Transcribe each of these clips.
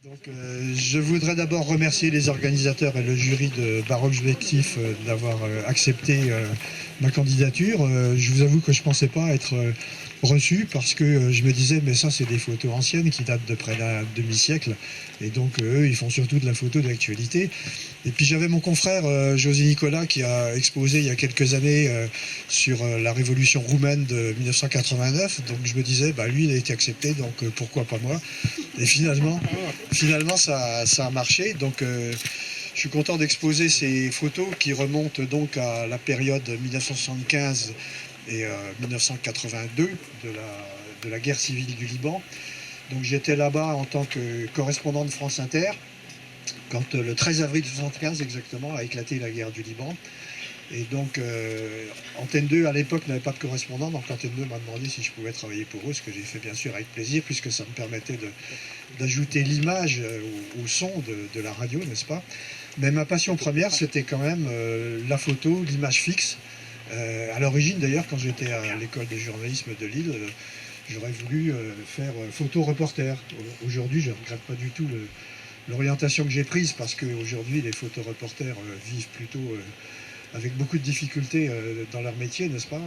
Donc, je voudrais d'abord remercier les organisateurs et le jury de Baroque Jouectif d'avoir accepté ma candidature. Je vous avoue que je ne pensais pas être reçu parce que je me disais mais ça c'est des photos anciennes qui datent de près d'un demi-siècle et donc eux ils font surtout de la photo d'actualité. Et puis j'avais mon confrère José Nicolas qui a exposé il y a quelques années sur la révolution roumaine de 1989, donc je me disais bah lui il a été accepté donc pourquoi pas moi. Et finalement ça a marché, donc je suis content d'exposer ces photos qui remontent donc à la période 1975 et 1982 de la guerre civile du Liban. Donc j'étais là-bas en tant que correspondant de France Inter quand le 13 avril 1975 exactement a éclaté la guerre du Liban. Et donc Antenne 2 à l'époque n'avait pas de correspondant, donc Antenne 2 m'a demandé si je pouvais travailler pour eux, ce que j'ai fait bien sûr avec plaisir puisque ça me permettait d'ajouter l'image au son de la radio, n'est-ce pas? Mais ma passion première c'était quand même la photo, l'image fixe. À l'origine d'ailleurs, quand j'étais à l'école de journalisme de Lille, j'aurais voulu faire photo-reporter. Aujourd'hui, je ne regrette pas du tout l'orientation que j'ai prise parce qu'aujourd'hui, les photo-reporters vivent plutôt avec beaucoup de difficultés dans leur métier, n'est-ce pas?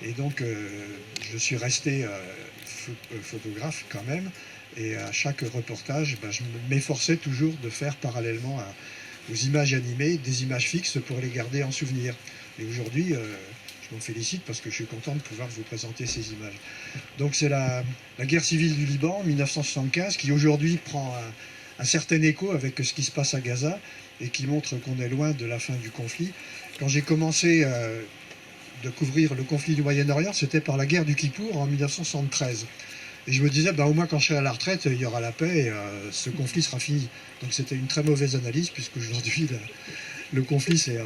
Et donc, je suis resté photographe quand même. Et à chaque reportage, je m'efforçais toujours de faire parallèlement aux images animées des images fixes pour les garder en souvenir. Et aujourd'hui, je m'en félicite parce que je suis content de pouvoir vous présenter ces images. Donc c'est la guerre civile du Liban, 1975, qui aujourd'hui prend un certain écho avec ce qui se passe à Gaza et qui montre qu'on est loin de la fin du conflit. Quand j'ai commencé de couvrir le conflit du Moyen-Orient, c'était par la guerre du Kippour en 1973. Et je me disais, au moins quand je serai à la retraite, il y aura la paix et ce conflit sera fini. Donc c'était une très mauvaise analyse puisqu'aujourd'hui, le conflit s'est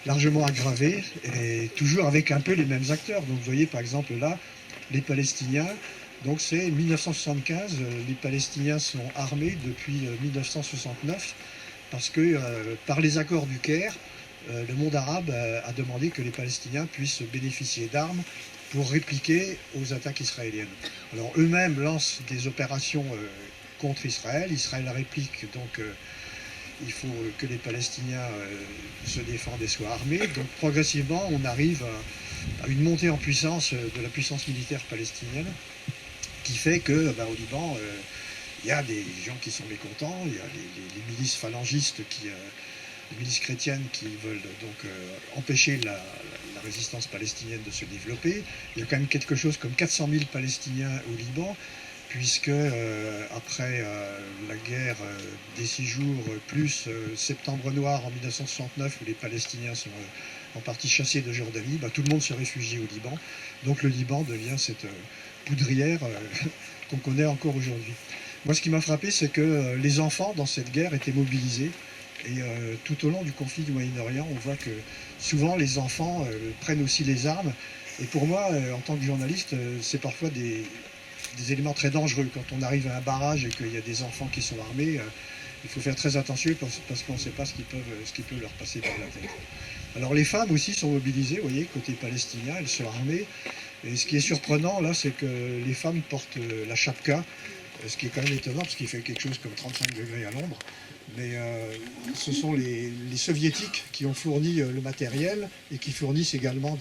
largement aggravé et toujours avec un peu les mêmes acteurs. Donc vous voyez par exemple là, les Palestiniens, donc c'est 1975, les Palestiniens sont armés depuis 1969 parce que par les accords du Caire, le monde arabe a demandé que les Palestiniens puissent bénéficier d'armes pour répliquer aux attaques israéliennes. Alors eux-mêmes lancent des opérations contre Israël, Israël réplique donc il faut que les Palestiniens se défendent et soient armés. Donc progressivement, on arrive à une montée en puissance de la puissance militaire palestinienne qui fait que au Liban, il y a des gens qui sont mécontents, il y a les milices phalangistes, les milices chrétiennes qui veulent donc empêcher la résistance palestinienne de se développer. Il y a quand même quelque chose comme 400 000 Palestiniens au Liban, puisque après la guerre des 6 jours, plus Septembre Noir en 1969, où les Palestiniens sont en partie chassés de Jordanie, tout le monde se réfugie au Liban. Donc le Liban devient cette poudrière qu'on connaît encore aujourd'hui. Moi, ce qui m'a frappé, c'est que les enfants dans cette guerre étaient mobilisés. Et tout au long du conflit du Moyen-Orient, on voit que souvent les enfants prennent aussi les armes. Et pour moi, en tant que journaliste, c'est parfois des éléments très dangereux. Quand on arrive à un barrage et qu'il y a des enfants qui sont armés, il faut faire très attention parce qu'on ne sait pas ce qui peut leur passer par la tête. Alors les femmes aussi sont mobilisées, vous voyez, côté palestinien, elles sont armées. Et ce qui est surprenant là, c'est que les femmes portent la chapka, ce qui est quand même étonnant parce qu'il fait quelque chose comme 35 degrés à l'ombre. Mais ce sont les soviétiques qui ont fourni le matériel et qui fournissent également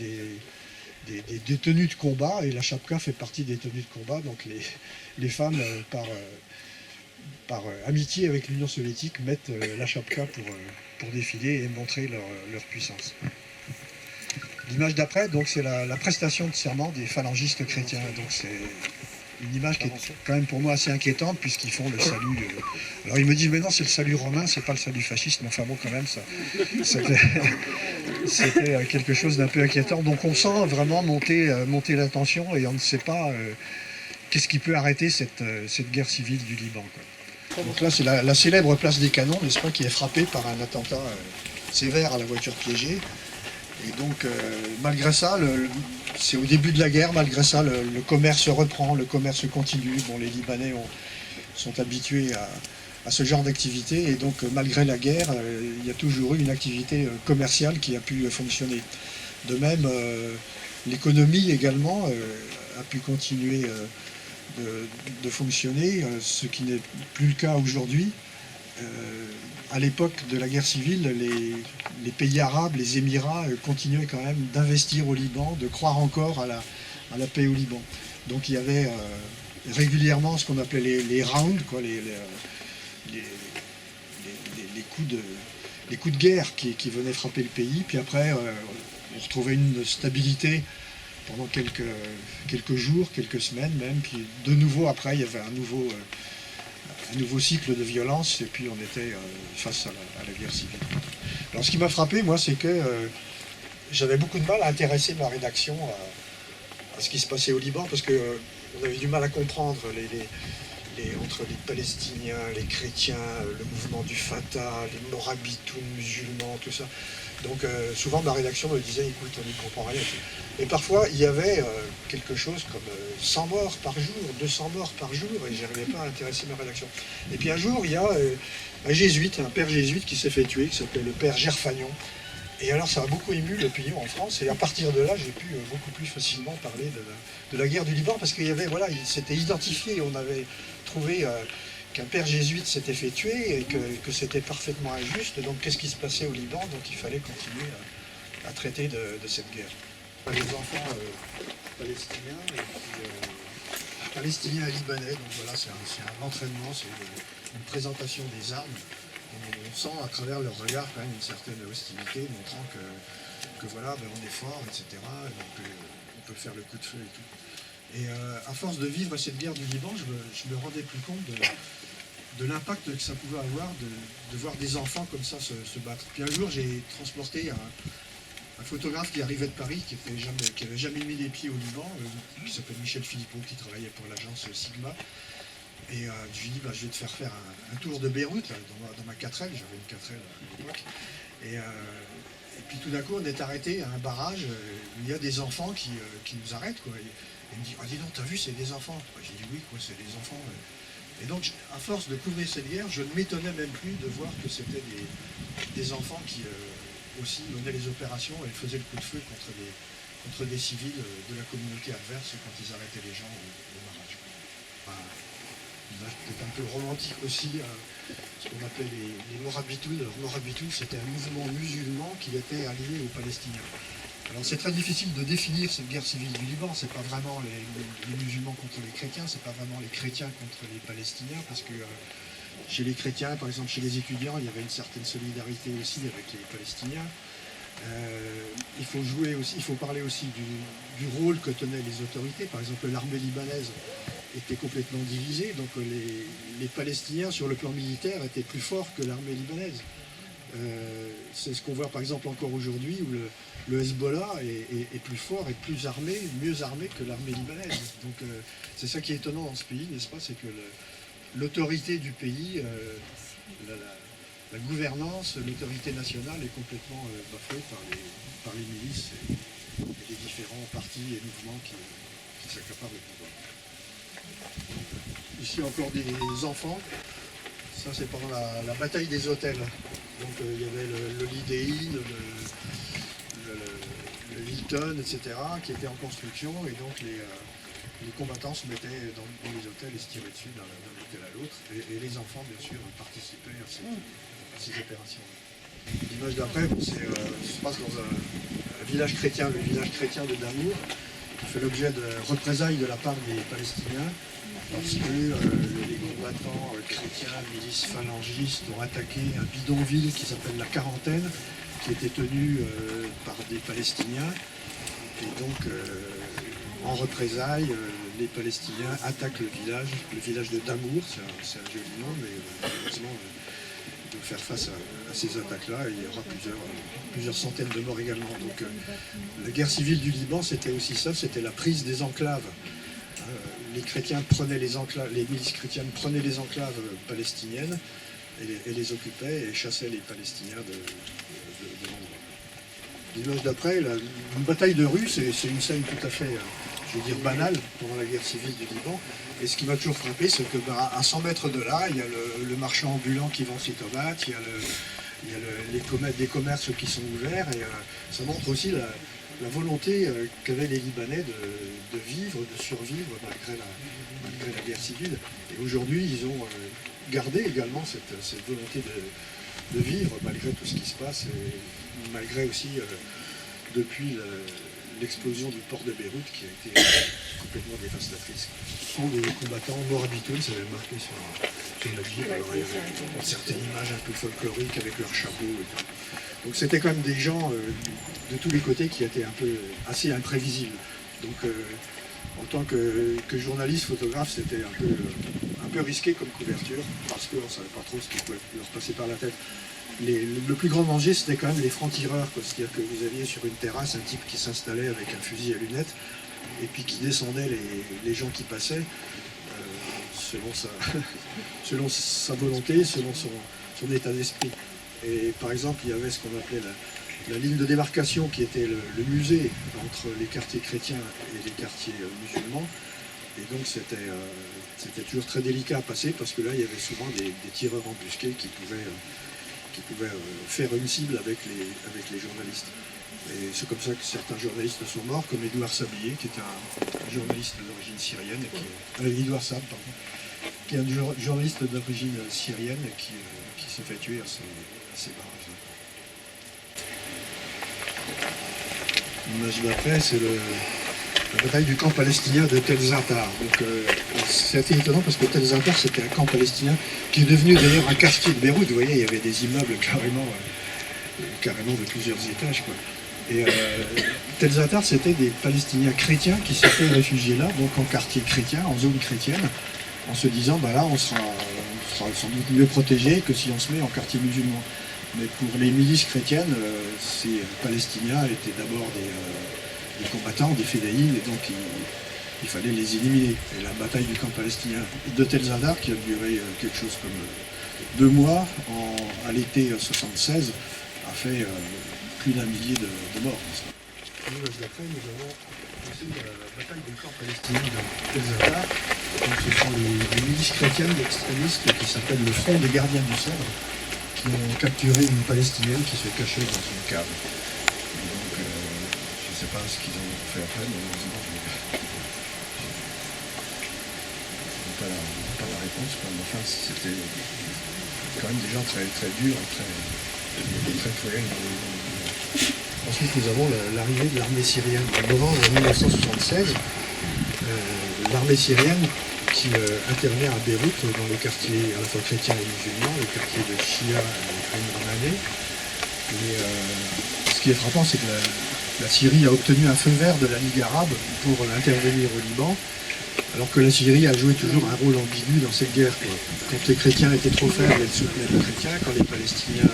des tenues de combat, et la chapka fait partie des tenues de combat. Donc les femmes, par amitié avec l'Union soviétique, mettent la chapka pour défiler et montrer leur puissance. L'image d'après, donc c'est la prestation de serment des phalangistes chrétiens. Donc c'est une image qui est quand même pour moi assez inquiétante puisqu'ils font le salut. Alors ils me disent mais non, c'est le salut romain, c'est pas le salut fasciste, mais enfin bon quand même ça. C'était quelque chose d'un peu inquiétant. Donc on sent vraiment monter la tension et on ne sait pas qu'est-ce qui peut arrêter cette guerre civile du Liban, quoi. Donc là c'est la célèbre place des Canons, n'est-ce pas, qui est frappée par un attentat sévère à la voiture piégée. Et donc, malgré ça, c'est au début de la guerre, malgré ça, le commerce reprend, le commerce continue. Bon, les Libanais sont habitués à ce genre d'activité, et donc, malgré la guerre, il y a toujours eu une activité commerciale qui a pu fonctionner. De même, l'économie également a pu continuer de fonctionner, ce qui n'est plus le cas aujourd'hui. À l'époque de la guerre civile, les pays arabes, les Émirats, continuaient quand même d'investir au Liban, de croire encore à la paix au Liban. Donc il y avait régulièrement ce qu'on appelait les rounds, quoi, les coups de guerre qui venaient frapper le pays. Puis après, on retrouvait une stabilité pendant quelques jours, quelques semaines même. Puis de nouveau, après, il y avait un nouveau cycle de violence, et puis on était face à la guerre civile. Alors ce qui m'a frappé, moi, c'est que j'avais beaucoup de mal à intéresser ma rédaction à ce qui se passait au Liban, parce qu'on avait du mal à comprendre entre les Palestiniens, les chrétiens, le mouvement du Fatah, les morabitoun musulmans, tout ça. Donc souvent ma rédaction me disait, écoute, on n'y comprend rien. Et parfois il y avait quelque chose comme 100 morts par jour, 200 morts par jour, et je n'arrivais pas à intéresser ma rédaction. Et puis un jour, il y a un jésuite, un père jésuite qui s'est fait tuer, qui s'appelait le père Gerfagnon. Et alors ça a beaucoup ému l'opinion en France, et à partir de là, j'ai pu beaucoup plus facilement parler de la guerre du Liban, parce qu'il y avait, voilà, il s'était identifié, on avait trouvé qu'un père jésuite s'était fait tuer, et que c'était parfaitement injuste. Donc qu'est-ce qui se passait au Liban? Donc il fallait continuer à traiter de cette guerre. Les enfants palestiniens, et puis palestiniens et libanais, donc voilà, c'est un entraînement, c'est une présentation des armes. On sent à travers leur regard quand même une certaine hostilité, montrant que voilà, ben on est fort, etc. Donc on peut faire le coup de feu et tout. Et à force de vivre cette guerre du Liban, je me rendais plus compte de l'impact que ça pouvait avoir de voir des enfants comme ça se battre. Puis un jour, j'ai transporté un photographe qui arrivait de Paris, qui n'avait jamais mis les pieds au Liban, qui s'appelle Michel Philippot, qui travaillait pour l'agence Sigma. Et je lui ai dit, bah, je vais te faire un tour de Beyrouth, là, dans ma 4L, j'avais une 4L à l'époque. Et puis tout d'un coup, on est arrêté à un barrage où il y a des enfants qui nous arrêtent, quoi. Et il me dit, ah dis donc, t'as vu, c'est des enfants. J'ai dit, oui, quoi, c'est des enfants. Et donc, à force de couvrir cette guerre, je ne m'étonnais même plus de voir que c'était des enfants qui aussi menaient les opérations et faisaient le coup de feu contre des civils de la communauté adverse quand ils arrêtaient les gens au barrage. Enfin, peut-être un peu romantique aussi, ce qu'on appelait les Morabitoun. Alors Morabitoun, c'était un mouvement musulman qui était allié aux Palestiniens. Alors c'est très difficile de définir cette guerre civile du Liban, c'est pas vraiment les musulmans contre les chrétiens, c'est pas vraiment les chrétiens contre les Palestiniens, parce que chez les chrétiens, par exemple chez les étudiants, il y avait une certaine solidarité aussi avec les Palestiniens. Il faut parler aussi du rôle que tenaient les autorités. Par exemple, l'armée libanaise était complètement divisée, donc les Palestiniens sur le plan militaire étaient plus forts que l'armée libanaise. C'est ce qu'on voit par exemple encore aujourd'hui, où le Hezbollah est plus fort et plus armé, mieux armé que l'armée libanaise. Donc c'est ça qui est étonnant dans ce pays, n'est-ce pas? C'est que l'autorité du pays, la gouvernance, l'autorité nationale est complètement bafouée par les milices et les différents partis et mouvements qui s'accaparent le pouvoir. Ici encore des enfants. Ça c'est pendant la bataille des hôtels. Donc il y avait le Lidéin, le Hilton, etc. qui étaient en construction, et donc les combattants se mettaient dans les hôtels et se tiraient dessus d'un hôtel à l'autre. Et les enfants, bien sûr, participaient à ces opérations. L'image d'après, ça se passe dans un village chrétien, le village chrétien de Damour, qui fait l'objet de représailles de la part des Palestiniens, parce que les combattants chrétiens, milices phalangistes, ont attaqué un bidonville qui s'appelle la Quarantaine, qui était tenu par des Palestiniens. Et donc, en représailles, les Palestiniens attaquent le village de Damour, c'est un joli nom, mais malheureusement, de faire face à ces attaques-là, et il y aura plusieurs centaines de morts également. Donc la guerre civile du Liban, c'était aussi ça, c'était la prise des enclaves. Les chrétiens prenaient les milices chrétiennes prenaient les enclaves palestiniennes et les occupaient et chassaient les Palestiniens de l'endroit. L'image d'après, une bataille de rue, c'est une scène tout à fait, je veux dire, banale pendant la guerre civile du Liban. Et ce qui m'a toujours frappé, c'est que à 100 mètres de là, il y a le marchand ambulant qui vend ses tomates, il y a des commerces qui sont ouverts, et ça montre aussi la volonté qu'avaient les Libanais de vivre, de survivre malgré la guerre civile. Et aujourd'hui, ils ont gardé également cette volonté de vivre malgré tout ce qui se passe, et malgré aussi, depuis l'explosion du port de Beyrouth qui a été complètement dévastatrice. Ce sont des combattants morts habituels, ça avait marqué sur la Jeep. Alors, il y avait certaines images un peu folkloriques avec leurs chapeaux et tout. Donc c'était quand même des gens de tous les côtés qui étaient assez imprévisibles. Donc en tant que journaliste, photographe, c'était un peu risqué comme couverture, parce qu'on ne savait pas trop ce qui pouvait leur passer par la tête. Le plus grand danger, c'était quand même les francs-tireurs, c'est-à-dire que vous aviez sur une terrasse un type qui s'installait avec un fusil à lunettes, et puis qui descendait les gens qui passaient, selon sa volonté, selon son état d'esprit. Et par exemple, il y avait ce qu'on appelait la ligne de démarcation, qui était le musée entre les quartiers chrétiens et les quartiers musulmans. Et donc c'était toujours très délicat à passer, parce que là, il y avait souvent des tireurs embusqués qui pouvaient faire une cible avec les journalistes. Et c'est comme ça que certains journalistes sont morts, comme Édouard Sablier, qui était un journaliste d'origine syrienne, Édouard Sab, pardon, qui est un journaliste d'origine syrienne qui s'est fait tuer à ces barrages. L'image d'après, c'est la bataille du camp palestinien de Tel Zatar. Donc c'est assez étonnant, parce que Tel Zatar, c'était un camp palestinien qui est devenu d'ailleurs un quartier de Beyrouth. Vous voyez, il y avait des immeubles carrément de plusieurs étages, quoi. Et Tel Zatar, c'était des Palestiniens chrétiens qui s'étaient réfugiés là, donc en quartier chrétien, en zone chrétienne, en se disant, bah là, on sera sans doute mieux protégé que si on se met en quartier musulman. Mais pour les milices chrétiennes, ces Palestiniens étaient d'abord des combattants, des fédéines, et donc il fallait les éliminer. Et la bataille du camp palestinien de Tel Zatar, qui a duré quelque chose comme 2 mois, à l'été 1976, a fait plus d'1 millier de morts. L'image d'après, nous avons aussi la bataille du camp palestinien de Tel Zatar. Donc ce sont les milices chrétiennes extrémistes qui s'appellent le Front des Gardiens du Cèdre, qui ont capturé une Palestinienne qui se cachait dans une cave. Et donc, je ne sais pas ce qu'ils ont fait après, malheureusement, je n'ai pas la réponse. Mais enfin, c'était quand même des gens très, très durs, très cruels. Ensuite, nous avons l'arrivée de l'armée syrienne. En novembre 1976, l'armée syrienne qui intervient à Beyrouth, dans les quartiers à la fois chrétiens et musulmans, les quartiers de Shia et Ain Ramané. Et ce qui est frappant, c'est que la Syrie a obtenu un feu vert de la Ligue arabe pour intervenir au Liban, alors que la Syrie a joué toujours un rôle ambigu dans cette guerre. Quand les chrétiens étaient trop faibles, elle soutenait les chrétiens. Quand les Palestiniens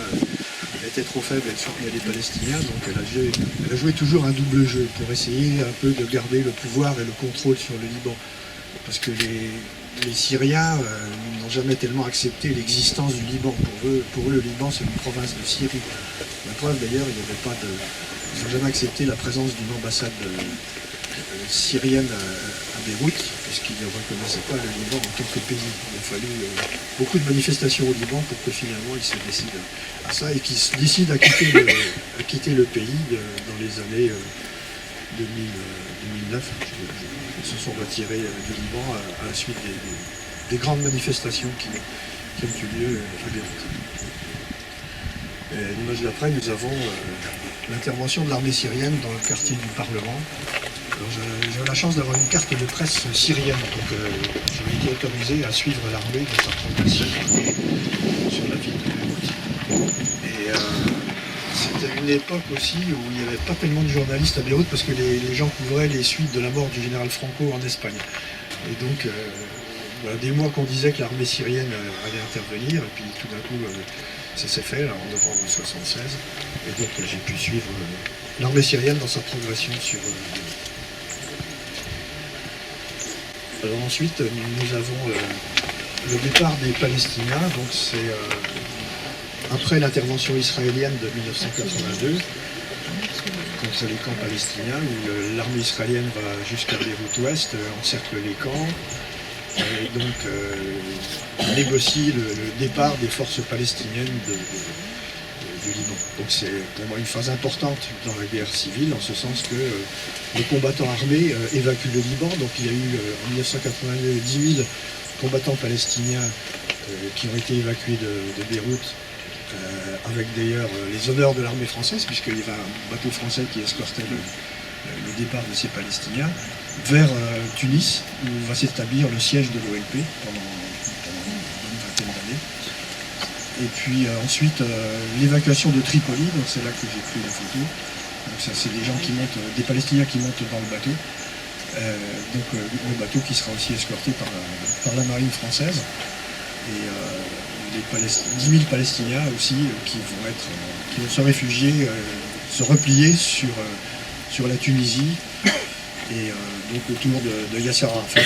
étaient trop faibles, elle soutenait les Palestiniens. Donc elle a joué toujours un double jeu pour essayer un peu de garder le pouvoir et le contrôle sur le Liban. Parce que les Syriens n'ont jamais tellement accepté l'existence du Liban. Pour eux, le Liban, c'est une province de Syrie. La preuve, d'ailleurs, ils n'ont jamais accepté la présence d'une ambassade syrienne à Beyrouth, puisqu'ils ne reconnaissaient pas le Liban en tant que pays. Il a fallu beaucoup de manifestations au Liban pour que finalement ils se décident à ça, et qu'ils se décident à quitter le pays dans les années 2009. Ils se sont retirés du Liban à la suite des grandes manifestations qui ont eu lieu à Beyrouth. L'image d'après, nous avons l'intervention de l'armée syrienne dans le quartier du Parlement. J'ai eu la chance d'avoir une carte de presse syrienne, donc j'ai été autorisé à suivre l'armée dans sa progression sur la ville de Beyrouth. Et c'était une époque aussi où il n'y avait pas tellement de journalistes à Beyrouth, parce que les gens couvraient les suites de la mort du général Franco en Espagne. Et donc, voilà, des mois qu'on disait que l'armée syrienne allait intervenir, et puis tout d'un coup, ça s'est fait là, en novembre 1976. Et donc, j'ai pu suivre l'armée syrienne dans sa progression sur... Alors ensuite, nous avons le départ des Palestiniens, donc c'est après l'intervention israélienne de 1982 contre les camps palestiniens, où l'armée israélienne va jusqu'à Beyrouth-Ouest, encercle les camps, et donc négocie le départ des forces palestiniennes du Liban. Donc c'est pour moi une phase importante dans la guerre civile, en ce sens que les combattants armés évacuent le Liban. Donc il y a eu en 1982 10 000 combattants palestiniens qui ont été évacués de Beyrouth, avec d'ailleurs les honneurs de l'armée française, puisqu'il y avait un bateau français qui escortait le départ de ces Palestiniens, vers Tunis, où va s'établir le siège de l'OLP pendant une vingtaine d'années. Et puis ensuite, l'évacuation de Tripoli, donc c'est là que j'ai pris la photo. Donc ça, c'est des gens qui montent, des Palestiniens qui montent dans le bateau. Le bateau qui sera aussi escorté par la marine française. Et 10 000 Palestiniens aussi qui vont se réfugier, se replier sur la Tunisie. Et donc autour de Yasser Arafat,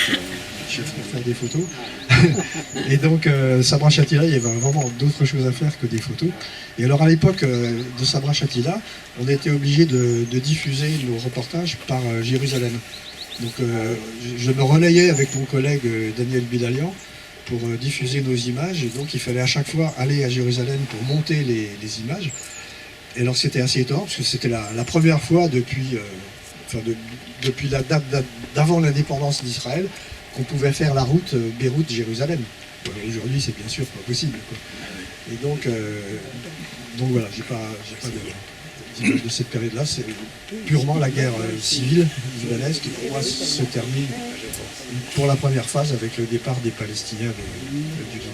chef de faire des photos. Et donc Sabra Shatila, il y avait vraiment d'autres choses à faire que des photos. Et alors à l'époque de Sabra Shatila, on était obligé de diffuser nos reportages par Jérusalem. Donc je me relayais avec mon collègue Daniel Bidalian pour diffuser nos images. Et donc il fallait à chaque fois aller à Jérusalem pour monter les images. Et alors c'était assez étonnant, parce que c'était la première fois depuis la date d'avant l'indépendance d'Israël qu'on pouvait faire la route Beyrouth-Jérusalem. Aujourd'hui, c'est bien sûr pas possible, quoi. Et donc voilà, j'ai pas d'image de cette période-là. C'est purement la guerre civile libanaise qui, pour moi, se termine pour la première phase avec le départ des Palestiniens du Liban.